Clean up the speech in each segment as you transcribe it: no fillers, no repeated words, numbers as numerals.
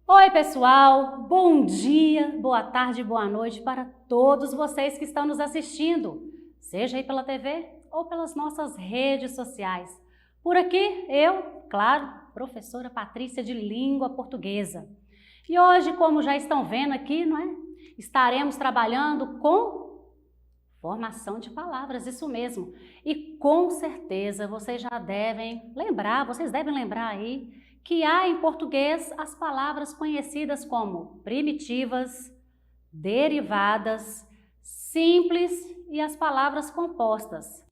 Oi, pessoal! Bom dia, boa tarde, boa noite para todos vocês que estão nos assistindo, seja aí pela TV ou pelas nossas redes sociais. Por aqui, eu, claro, professora Patrícia de Língua Portuguesa. E hoje, como já estão vendo aqui, não é? Estaremos trabalhando com formação de palavras, isso mesmo. E com certeza vocês devem lembrar aí que há em português as palavras conhecidas como primitivas, derivadas, simples e as palavras compostas.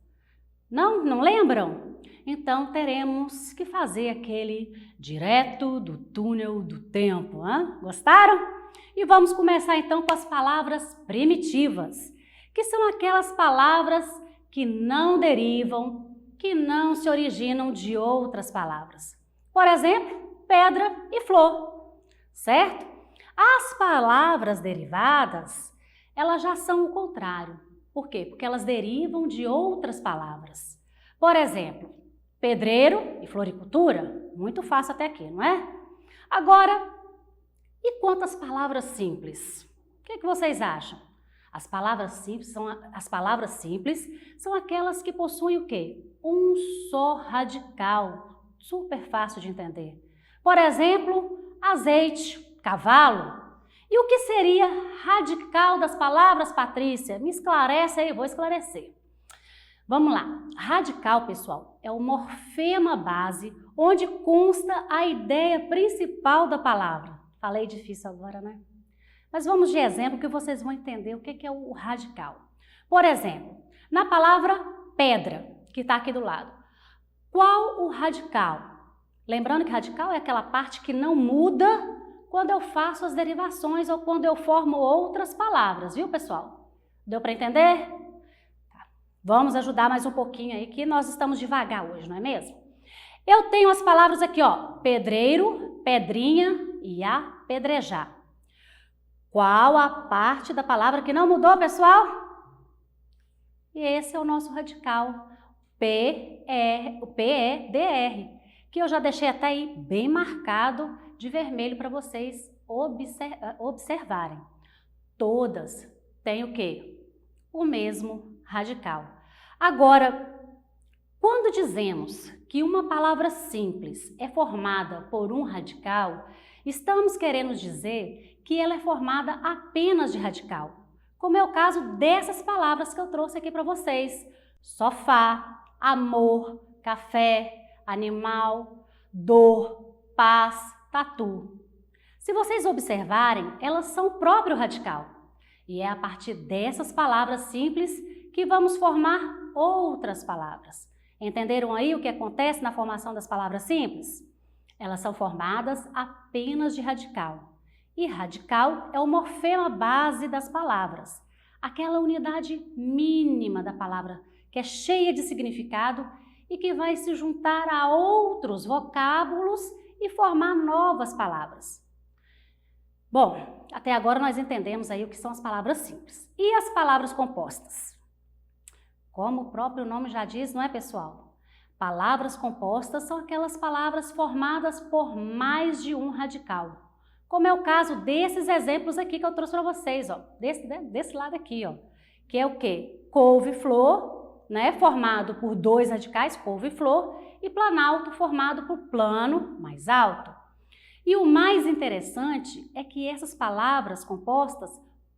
Não lembram? Então teremos que fazer aquele direto do túnel do tempo, hein? Gostaram? E vamos começar então com as palavras primitivas, que são aquelas palavras que não derivam, que não se originam de outras palavras. Por exemplo, pedra e flor, certo? As palavras derivadas, elas já são o contrário. Por quê? Porque elas derivam de outras palavras. Por exemplo, pedreiro e floricultura, muito fácil até aqui, não é? Agora, e quanto às palavras simples? O que vocês acham? As palavras simples são aquelas que possuem o quê? Um só radical. Super fácil de entender. Por exemplo, azeite, cavalo. E o que seria radical das palavras, Patrícia? Me esclarece aí, eu vou esclarecer. Vamos lá. Radical, pessoal, é o morfema base onde consta a ideia principal da palavra. Falei difícil agora, né? Mas vamos de exemplo que vocês vão entender o que é o radical. Por exemplo, na palavra pedra, que está aqui do lado. Qual o radical? Lembrando que radical é aquela parte que não muda quando eu faço as derivações ou quando eu formo outras palavras, viu, pessoal? Deu para entender? Tá. Vamos ajudar mais um pouquinho aí, que nós estamos devagar hoje, não é mesmo? Eu tenho as palavras aqui, ó, pedreiro, pedrinha e apedrejar. Qual a parte da palavra que não mudou, pessoal? E esse é o nosso radical. o P-E-D-R, que eu já deixei até aí bem marcado de vermelho para vocês observarem. Todas têm o quê? O mesmo radical. Agora, quando dizemos que uma palavra simples é formada por um radical, estamos querendo dizer que ela é formada apenas de radical, como é o caso dessas palavras que eu trouxe aqui para vocês. Sofá, amor, café, animal, dor, paz, tatu. Se vocês observarem, elas são o próprio radical. E é a partir dessas palavras simples que vamos formar outras palavras. Entenderam aí o que acontece na formação das palavras simples? Elas são formadas apenas de radical. E radical é o morfema base das palavras, aquela unidade mínima da palavra que é cheia de significado e que vai se juntar a outros vocábulos e formar novas palavras. Bom, até agora nós entendemos aí o que são as palavras simples. E as palavras compostas? Como o próprio nome já diz, não é, pessoal? Palavras compostas são aquelas palavras formadas por mais de um radical. Como é o caso desses exemplos aqui que eu trouxe para vocês, ó, desse lado aqui, ó, que é o quê? Couve-flor, né, formado por dois radicais, couve-flor, e planalto, formado por plano mais alto. E o mais interessante é que essas palavras compostas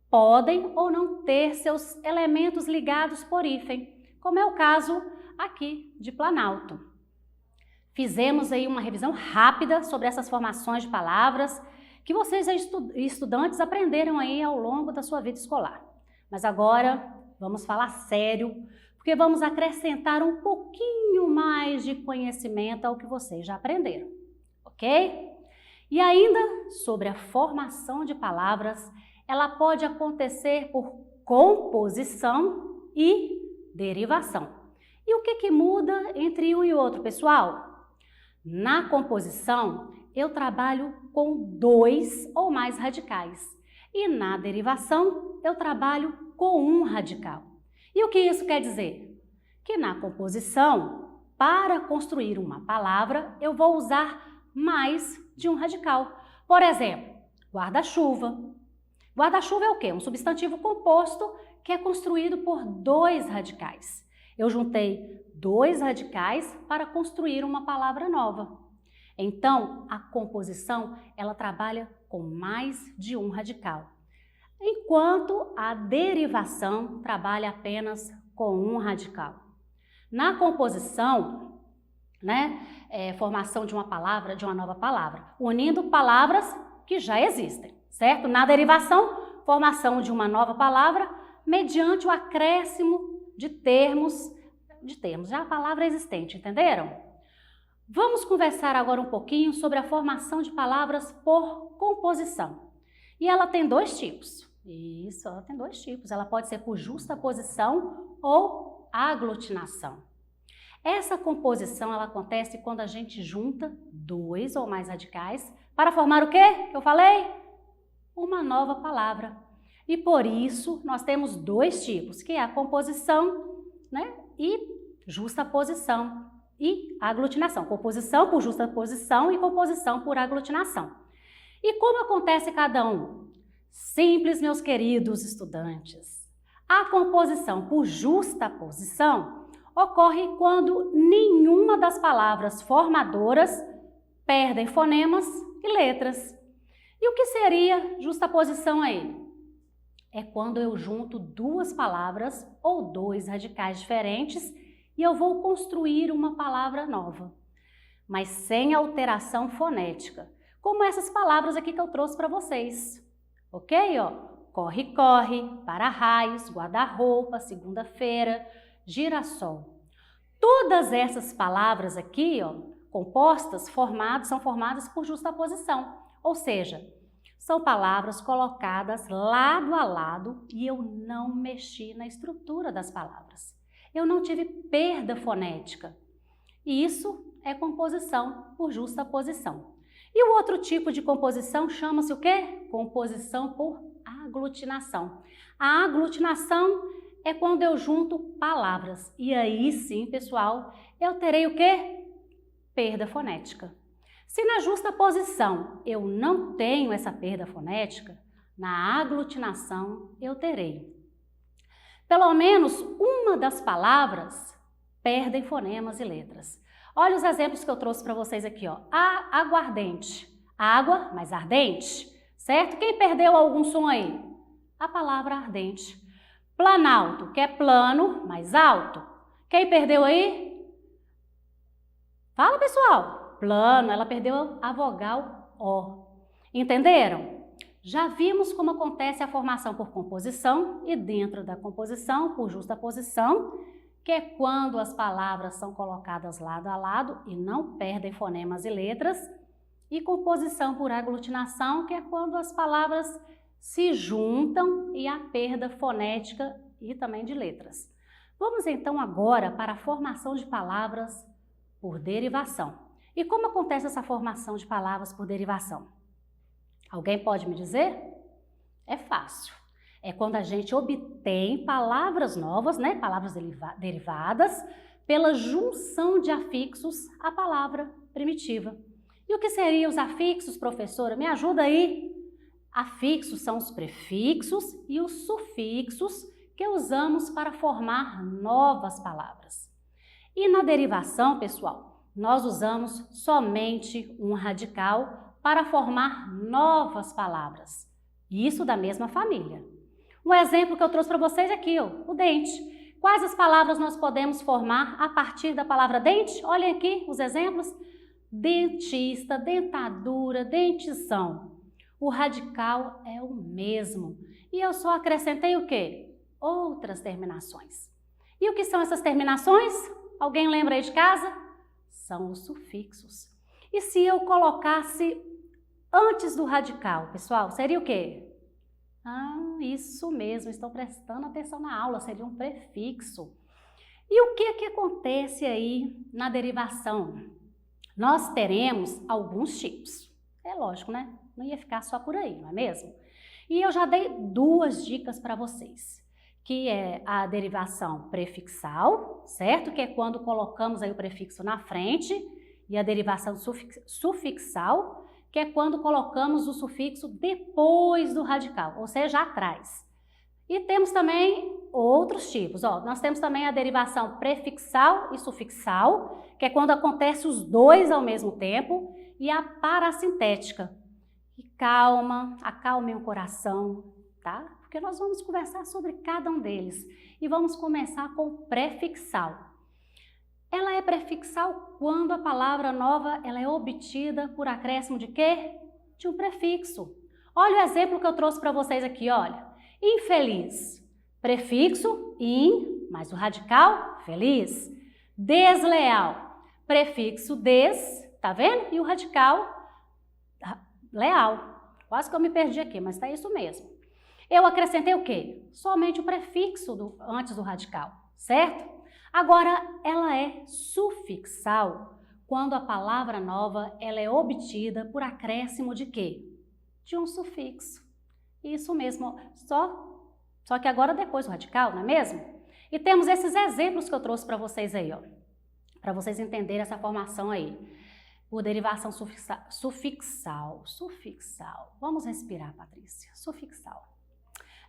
podem ou não ter seus elementos ligados por hífen, como é o caso aqui de planalto. Fizemos aí uma revisão rápida sobre essas formações de palavras que vocês, estudantes, aprenderam aí ao longo da sua vida escolar. Mas agora vamos falar sério, porque vamos acrescentar um pouquinho mais de conhecimento ao que vocês já aprenderam, ok? E ainda sobre a formação de palavras, ela pode acontecer por composição e derivação. E o que muda entre um e outro, pessoal? Na composição, eu trabalho com dois ou mais radicais. E na derivação, eu trabalho com um radical. E o que isso quer dizer? Que na composição, para construir uma palavra, eu vou usar mais de um radical. Por exemplo, guarda-chuva. Guarda-chuva é o quê? Um substantivo composto que é construído por dois radicais. Eu juntei dois radicais para construir uma palavra nova. Então, a composição, ela trabalha com mais de um radical, enquanto a derivação trabalha apenas com um radical. Na composição, formação de uma palavra, de uma nova palavra, unindo palavras que já existem, certo? Na derivação, formação de uma nova palavra mediante o acréscimo de termos, já a palavra existente, entenderam? Vamos conversar agora um pouquinho sobre a formação de palavras por composição. E ela tem dois tipos. Isso, ela tem dois tipos. Ela pode ser por justaposição ou aglutinação. Essa composição, ela acontece quando a gente junta dois ou mais radicais para formar o quê? Que eu falei? Uma nova palavra. E por isso, nós temos dois tipos, que é a composição, e justaposição. E aglutinação, composição por justaposição e composição por aglutinação. E como acontece cada um? Simples, meus queridos estudantes. A composição por justaposição ocorre quando nenhuma das palavras formadoras perdem fonemas e letras. E o que seria justaposição aí? É quando eu junto duas palavras ou dois radicais diferentes e eu vou construir uma palavra nova, mas sem alteração fonética, como essas palavras aqui que eu trouxe para vocês, ok? Corre, corre, para-raios, guarda-roupa, segunda-feira, girassol. Todas essas palavras aqui, compostas, são formadas por justaposição, ou seja, são palavras colocadas lado a lado e eu não mexi na estrutura das palavras. Eu não tive perda fonética. E isso é composição por justaposição. E o outro tipo de composição chama-se o quê? Composição por aglutinação. A aglutinação é quando eu junto palavras. E aí sim, pessoal, eu terei o quê? Perda fonética. Se na justaposição eu não tenho essa perda fonética, na aglutinação eu terei. Pelo menos uma das palavras perdem fonemas e letras. Olha os exemplos que eu trouxe para vocês aqui, aguardente, água, mas ardente, certo? Quem perdeu algum som aí? A palavra ardente. Planalto, que é plano, mais alto. Quem perdeu aí? Fala, pessoal. Plano, ela perdeu a vogal O. Entenderam? Já vimos como acontece a formação por composição e dentro da composição por justaposição, que é quando as palavras são colocadas lado a lado e não perdem fonemas e letras, e composição por aglutinação, que é quando as palavras se juntam e há perda fonética e também de letras. Vamos então agora para a formação de palavras por derivação. E como acontece essa formação de palavras por derivação? Alguém pode me dizer? É fácil. É quando a gente obtém palavras novas, palavras derivadas, pela junção de afixos à palavra primitiva. E o que seriam os afixos, professora? Me ajuda aí. Afixos são os prefixos e os sufixos que usamos para formar novas palavras. E na derivação, pessoal, nós usamos somente um radical para formar novas palavras. Isso da mesma família. Um exemplo que eu trouxe para vocês aqui, o dente. Quais as palavras nós podemos formar a partir da palavra dente? Olhem aqui os exemplos. Dentista, dentadura, dentição. O radical é o mesmo. E eu só acrescentei o quê? Outras terminações. E o que são essas terminações? Alguém lembra aí de casa? São os sufixos. E se eu colocasse antes do radical, pessoal, seria o quê? Isso mesmo, estou prestando atenção na aula, seria um prefixo. E o que acontece aí na derivação? Nós teremos alguns tipos. É lógico, Não ia ficar só por aí, não é mesmo? E eu já dei duas dicas para vocês, que é a derivação prefixal, certo? Que é quando colocamos aí o prefixo na frente, e a derivação sufixal, que que é quando colocamos o sufixo depois do radical, ou seja, atrás. E temos também outros tipos. Nós temos também a derivação prefixal e sufixal, que é quando acontece os dois ao mesmo tempo, e a parasintética. E acalmem o coração, tá? Porque nós vamos conversar sobre cada um deles. E vamos começar com o prefixal. Ela é prefixal quando a palavra nova ela é obtida por acréscimo de quê? De um prefixo. Olha o exemplo que eu trouxe para vocês aqui, olha. Infeliz, prefixo in, mais o radical, feliz. Desleal, prefixo des, tá vendo? E o radical, leal. Quase que eu me perdi aqui, mas tá isso mesmo. Eu acrescentei o quê? Somente o prefixo antes do radical, certo? Agora, ela é sufixal quando a palavra nova ela é obtida por acréscimo de quê? De um sufixo. Isso mesmo, só que agora depois do radical, não é mesmo? E temos esses exemplos que eu trouxe para vocês aí, ó, para vocês entenderem essa formação aí. Por derivação sufixal. Vamos respirar, Patrícia. Sufixal.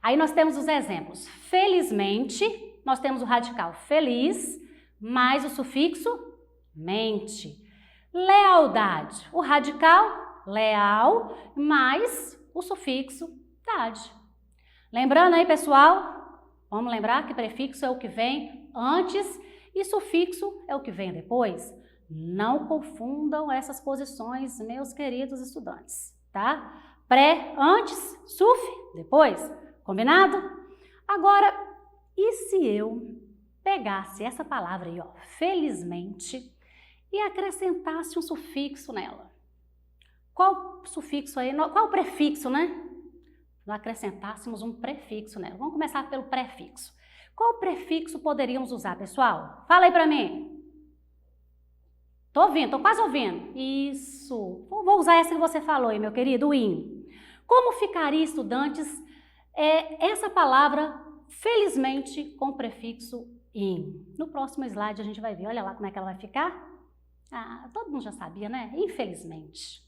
Aí nós temos os exemplos. Felizmente, nós temos o radical feliz, mais o sufixo mente. Lealdade, o radical leal, mais o sufixo dade. Lembrando aí, pessoal, vamos lembrar que prefixo é o que vem antes e sufixo é o que vem depois. Não confundam essas posições, meus queridos estudantes, tá? Pré, antes, suf, depois. Combinado? Agora, e se eu pegasse essa palavra aí, ó, felizmente, e acrescentasse um sufixo nela? Qual sufixo aí? Qual prefixo, né? Nós acrescentássemos um prefixo nela. Vamos começar pelo prefixo. Qual prefixo poderíamos usar, pessoal? Fala aí pra mim. Tô ouvindo, tô quase ouvindo. Isso. Vou usar essa que você falou aí, meu querido, o in. Como ficaria, estudantes, essa palavra, felizmente, com o prefixo in? No próximo slide a gente vai ver. Olha lá como é que ela vai ficar. Ah, todo mundo já sabia, né? Infelizmente.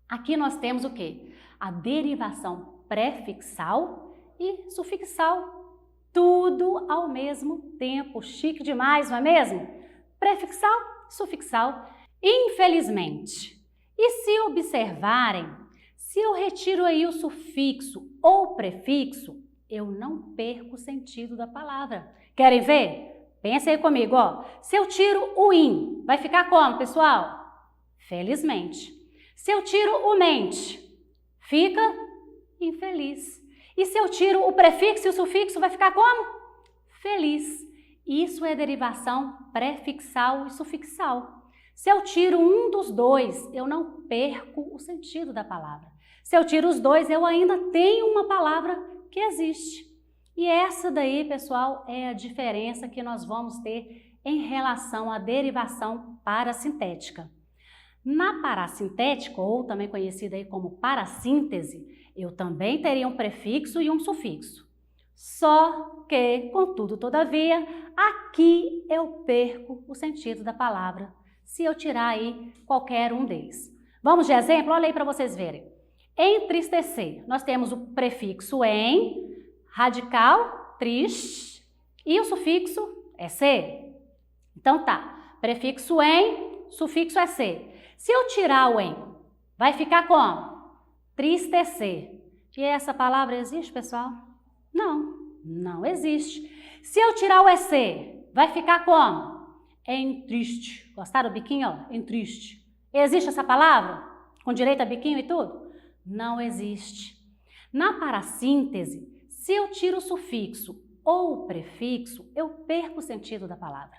Aqui nós temos o quê? A derivação prefixal e sufixal. Tudo ao mesmo tempo. Chique demais, não é mesmo? Prefixal, sufixal. Infelizmente. E se observarem, se eu retiro aí o sufixo ou prefixo, eu não perco o sentido da palavra. Querem ver? Pensa aí comigo, ó. Se eu tiro o in, vai ficar como, pessoal? Felizmente. Se eu tiro o mente, fica infeliz. E se eu tiro o prefixo e o sufixo, vai ficar como? Feliz. Isso é derivação prefixal e sufixal. Se eu tiro um dos dois, eu não perco o sentido da palavra. Se eu tiro os dois, eu ainda tenho uma palavra que existe. E essa daí, pessoal, é a diferença que nós vamos ter em relação à derivação parasintética. Na parasintética, ou também conhecida aí como parassíntese, eu também teria um prefixo e um sufixo. Só que, contudo, todavia, aqui eu perco o sentido da palavra, se eu tirar aí qualquer um deles. Vamos de exemplo? Olha aí para vocês verem. Entristecer, nós temos o prefixo em, radical, triste, e o sufixo é ser. Então tá, prefixo em, sufixo é ser. Se eu tirar o em, vai ficar como? Tristecer. E essa palavra existe, pessoal? Não, não existe. Se eu tirar o EC, vai ficar como? Entriste. Gostaram do biquinho? Ó? Entriste. Existe essa palavra? Com direito a biquinho e tudo? Não existe. Na parassíntese, se eu tiro o sufixo ou o prefixo, eu perco o sentido da palavra.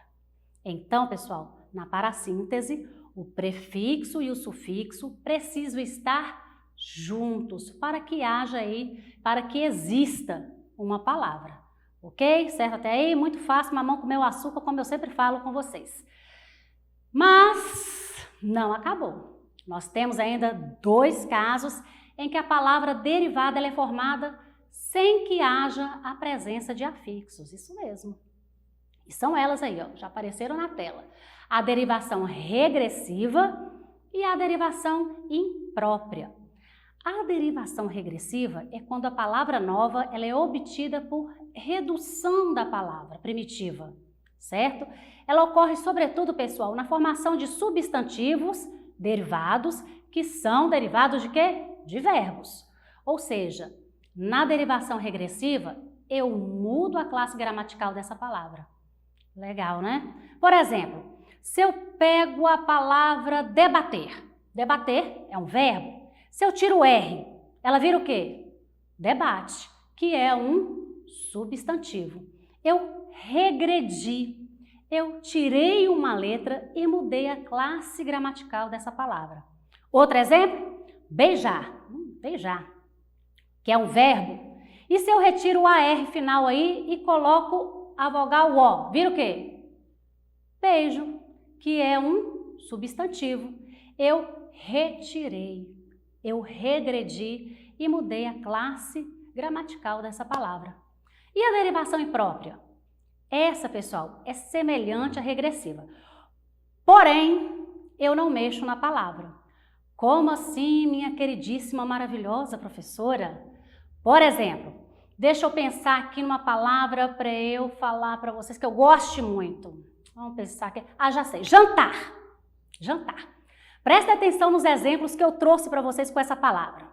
Então, pessoal, na parassíntese, o prefixo e o sufixo precisam estar juntos para que haja aí, para que exista uma palavra. Ok? Certo até aí? Muito fácil, mamão com meu açúcar, como eu sempre falo com vocês. Mas não acabou. Nós temos ainda 2 casos em que a palavra derivada ela é formada sem que haja a presença de afixos. Isso mesmo. E são elas aí, ó, já apareceram na tela. A derivação regressiva e a derivação imprópria. A derivação regressiva é quando a palavra nova ela é obtida por redução da palavra primitiva, certo? Ela ocorre, sobretudo, pessoal, na formação de substantivos derivados, que são derivados de quê? De verbos. Ou seja, na derivação regressiva, eu mudo a classe gramatical dessa palavra. Legal, né? Por exemplo, se eu pego a palavra debater, debater é um verbo. Se eu tiro o R, ela vira o quê? Debate, que é um substantivo. Eu regredi, eu tirei uma letra e mudei a classe gramatical dessa palavra. Outro exemplo, beijar, beijar, que é um verbo. E se eu retiro o AR final aí e coloco a vogal O, vira o quê? Beijo, que é um substantivo. Eu retirei, eu regredi e mudei a classe gramatical dessa palavra. E a derivação imprópria? Essa, pessoal, é semelhante à regressiva. Porém, eu não mexo na palavra. Como assim, minha queridíssima, maravilhosa professora? Por exemplo, deixa eu pensar aqui numa palavra para eu falar para vocês que eu goste muito. Vamos pensar aqui. Ah, já sei. Jantar. Jantar. Presta atenção nos exemplos que eu trouxe para vocês com essa palavra.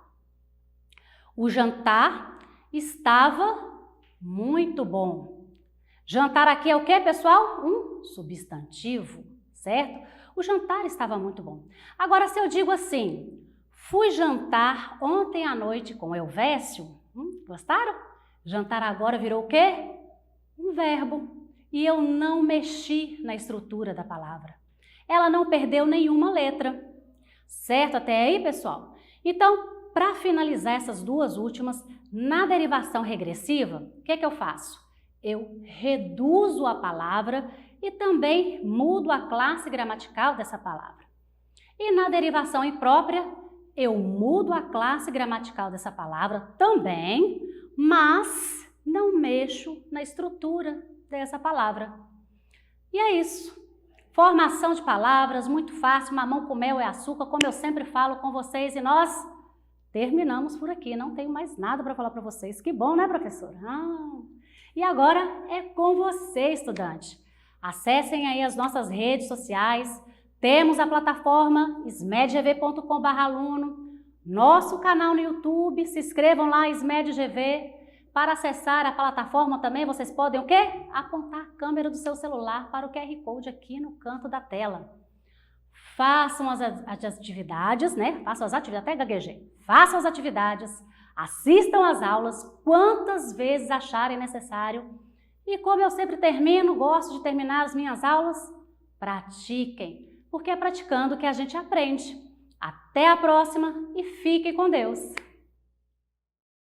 O jantar estava muito bom. Jantar aqui é o quê, pessoal? Um substantivo, certo? O jantar estava muito bom. Agora, se eu digo assim, fui jantar ontem à noite com Elvésio, gostaram? Jantar agora virou o quê? Um verbo. E eu não mexi na estrutura da palavra. Ela não perdeu nenhuma letra. Certo até aí, pessoal? Então, para finalizar essas duas últimas, na derivação regressiva, o que é que eu faço? Eu reduzo a palavra e também mudo a classe gramatical dessa palavra. E na derivação imprópria, eu mudo a classe gramatical dessa palavra também, mas não mexo na estrutura dessa palavra. E é isso. Formação de palavras, muito fácil, mamão com mel é açúcar, como eu sempre falo com vocês, e nós terminamos por aqui. Não tenho mais nada para falar para vocês. Que bom, né, professora? E agora é com você, estudante. Acessem aí as nossas redes sociais. Temos a plataforma smedgv.com/aluno, nosso canal no YouTube, se inscrevam lá, SmedGV. Para acessar a plataforma também, vocês podem o quê? Apontar a câmera do seu celular para o QR Code aqui no canto da tela. Façam as atividades, né? Façam as atividades, até gaguejei. Façam as atividades, assistam às aulas quantas vezes acharem necessário. E como eu sempre termino, gosto de terminar as minhas aulas, pratiquem, porque é praticando que a gente aprende. Até a próxima e fiquem com Deus!